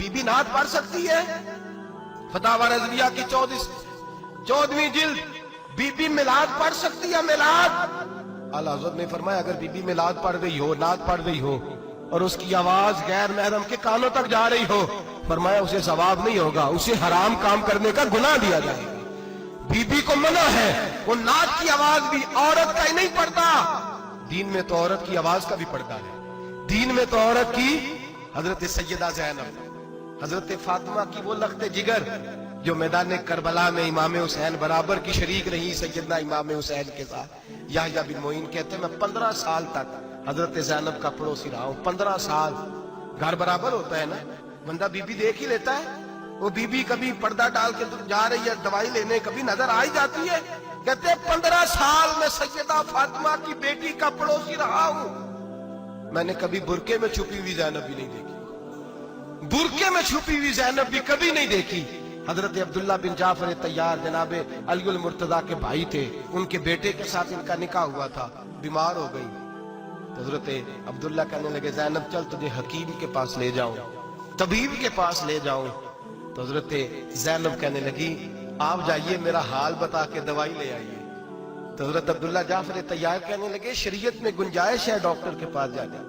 बीबी नात पढ़ सकती है? फतावा रज़विया की 14वीं जिल्द, बीबी मिलाद पढ़ सकती है? मिलाद आला हज़रत ने फरमाया अगर बीबी मिलाद पढ़ रही हो, नात पढ़ रही हो और उसकी आवाज गैर महरम के कानों तक जा रही हो, फरमाया उसे सवाब नहीं होगा, उसे हराम काम करने का गुनाह दिया जाएगा। बीबी को मना है, वो नात की आवाज भी औरत का ही नहीं पढ़ता, दीन में तो औरत की आवाज का भी पढ़ता है। दीन में तो औरत की हजरत सैयदा ज़ैनब, हजरत फातिमा की वो लख्ते जिगर जो मैदान करबला में इमाम हुसैन बराबर की शरीक रही सैयदना इमाम हुसैन के साथ। याह्या बिन मोइन कहते हैं मैं 15 साल तक हजरत ज़ैनब का पड़ोसी रहा हूं। 15 साल, घर बराबर होता है ना, बंदा बीबी देख ही लेता है। वो बीबी कभी पर्दा डाल के जा रही है दवाई लेने, कभी नजर आ ही जाती है। कहते हैं 15 साल में सैयदा फातिमा की बेटी का पड़ोसी रहा हूं, मैंने कभी बुरके में छुपी हुई ज़ैनब भी नहीं देखी, बुरके में छुपी हुई ज़ैनब भी कभी नहीं देखी। हजरत अब्दुल्ला बिन जाफर तैयार जनाबे अली मुर्तजा के भाई थे, उनके बेटे के साथ इनका निकाह हुआ था, बीमार हो गई। तो हजरत अब्दुल्ला कहने लगे ज़ैनब चल तुझे हकीम के पास ले जाऊं, तबीब के पास ले जाऊं। तो हजरत ज़ैनब कहने लगी आप जाइए मेरा हाल बता के दवाई ले आइए। तो हजरत अब्दुल्ला जाफर तैयार कहने लगे शरीयत में गुंजाइश है डॉक्टर के पास जाने,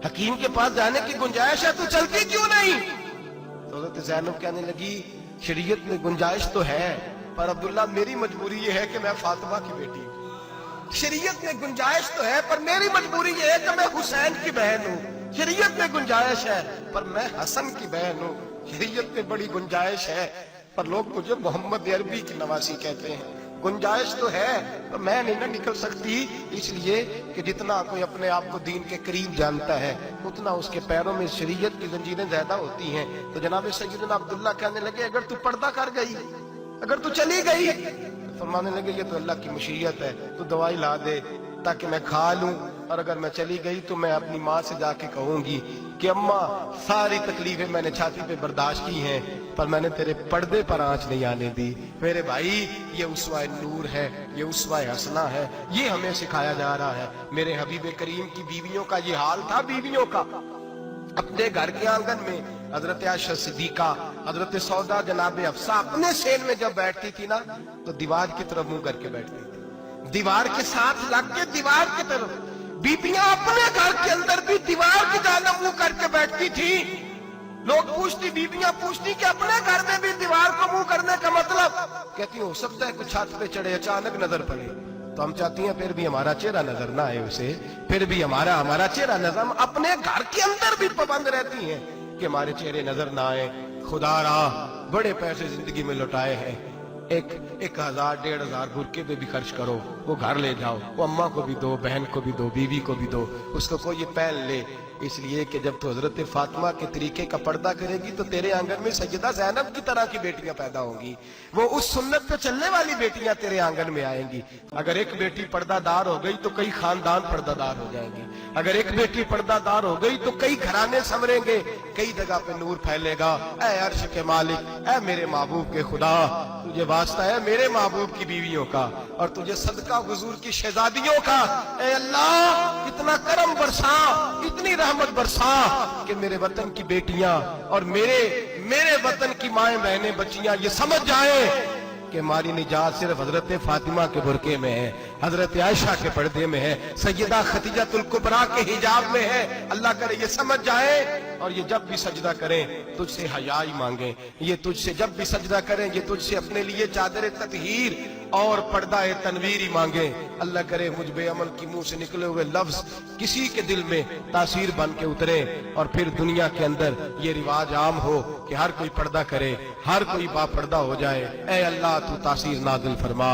हकीम के पास जाने की गुंजाइश है, तू चलती क्यों नहीं? तो हजरत ज़ैनब कहने लगी शरीयत में गुंजाइश तो है, पर अब्दुल्ला मेरी मजबूरी ये है कि मैं फातिमा की बेटी हूं। शरीयत में गुंजाइश तो है पर मेरी मजबूरी ये है कि मैं हुसैन की बहन हूं। शरीयत में गुंजाइश है पर मैं हसन की बहन हूं। शरीयत में बड़ी गुंजाइश है पर लोग मुझे मोहम्मद अरबी की नवासी कहते हैं। गुंजाइश तो है पर मैं नहीं ना निकल सकती, इसलिए कि जितना कोई अपने आप को दीन के करीब जानता है उतना उसके पैरों में शरीयत की जंजीरें ज्यादा होती हैं। तो जनाब सैयदना अब्दुल्ला कहने लगे अगर तू पर्दा कर गई, अगर तू चली गई, तो फरमाने लगे ये तो अल्लाह की मशीयत है, तू दवाई ला दे ताकि मैं खा लूं, और अगर मैं चली गई तो मैं अपनी माँ से जाके कहूंगी कि अम्मा सारी तकलीफें मैंने छाती पे बर्दाश्त की हैं पर मैंने तेरे पर्दे पर आंच नहीं आने दी। मेरे भाई ये उसवा नूर है, ये उसवा हसना है, ये हमें सिखाया जा रहा है। मेरे हबीब करीम की बीवियों का ये हाल था, बीवियों का अपने घर के आंगन में हजरत आयशा सिद्दीका, हजरत सौदा जनाब हफ्सा अपने सेन में जब बैठती थी ना तो दीवार की तरफ मुंह करके बैठती थी, दीवार के साथ लग के दीवार की तरफ। बीबियां अपने घर के अंदर भी दीवार की जानब मुंह करके बैठती थी। लोग पूछती, बीबियां पूछती कि अपने घर में भी दीवार को मुंह करने का मतलब? कहती हो सकता है कुछ छत पे चढ़े अचानक नजर पड़े, तो हम चाहती हैं फिर भी हमारा चेहरा नजर ना आए उसे, फिर भी हमारा चेहरा नजर। हम अपने घर के अंदर भी पाबंद रहती हैं कि हमारे चेहरे नजर ना आए। खुदा रा बड़े पैसे जिंदगी में लुटाए हैं, 1000 1500 बुरके पे भी खर्च करो, वो घर ले जाओ, वो अम्मा को भी दो, बहन को भी दो, बीवी को भी दो, उसको कोई ये पहन ले। इसलिए कि जब तो हजरत फातिमा के तरीके का पर्दा करेगी तो तेरे आंगन में सैयदा ज़ैनब की तरह की बेटियां पैदा होंगी, वो उस सुन्नत पे चलने वाली बेटियां तेरे आंगन में आएंगी। अगर एक बेटी पर्दादार हो गई तो कई खानदान पर्दादार हो जाएंगे, अगर एक बेटी पर्दादार हो गई तो कई घराने संवरेंगे, कई जगह पे नूर फैलेगा। ऐ अर्श के मालिक, ऐ मेरे महबूब के खुदा, तुझे वास्ता है मेरे महबूब की बीवियों का और तुझे सदका हुजूर की शहजादियों का। ऐ अल्लाह इतना करम बरसा, इतनी रहमत बरसा कि मेरे वतन की बेटियां और मेरे वतन की माएं बहनें बच्चियां ये समझ जाए कि हमारी निजात सिर्फ हजरत फातिमा के बुरके में है, हजरत आयशा के पर्दे में है, सैयदा खदीजातुल कुबरा के हिजाब में है। अल्लाह करे ये समझ जाए और ये जब भी सजदा करें तुझसे हयाई मांगे, ये तुझसे जब भी सजदा करें ये तुझसे अपने लिए चादर ततहीर और पर्दा तनवीर ही मांगे। अल्लाह करे मुझ बेअमल की मुंह से निकले हुए लफ्ज किसी के दिल में तासीर बन के उतरे और फिर दुनिया के अंदर ये रिवाज आम हो कि हर कोई पर्दा करे, हर कोई बापर्दा हो जाए। ऐ अल्लाह तू तासीर नाज़िल फरमा।